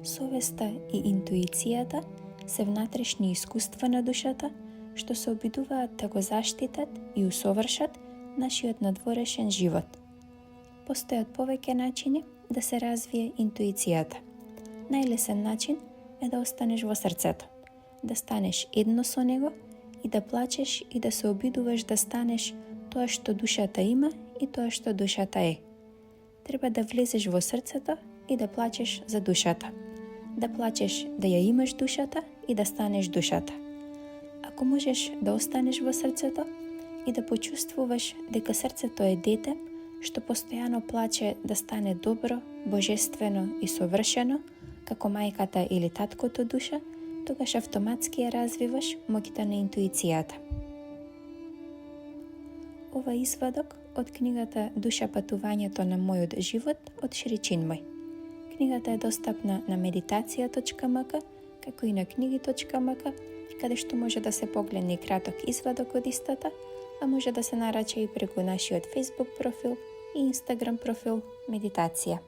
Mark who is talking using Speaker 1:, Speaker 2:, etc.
Speaker 1: Совеста и интуицијата се внатрешни искуства на душата, што се обидуваат да го заштитат и усовршат нашиот надворешен живот. Постојат повеќе начини да се развие интуицијата. Најлесен начин е да останеш во срцето, да станеш едно со него и да плачеш и да се обидуваш да станеш тоа што душата има и тоа што душата е. Треба да влезеш во срцето и да плачеш за душата. Да плачеш да ја имаш душата и да станеш душата. Ако можеш да останеш во срцето и да почувствуваш дека срцето е дете што постојано плаче да стане добро, божествено и совршено, како мајката или таткото душа, тогаш автоматски ја развиваш моќта на интуицијата. Ова извадок од книгата Душа патувањето на мојот живот од Шри Чинмој. Книгата е достапна на meditacija.mk, како и на книги.mk, каде што може да се погледне краток извадок од истата, а може да се нарача и преку нашиот Facebook профил и Instagram профил Медитација.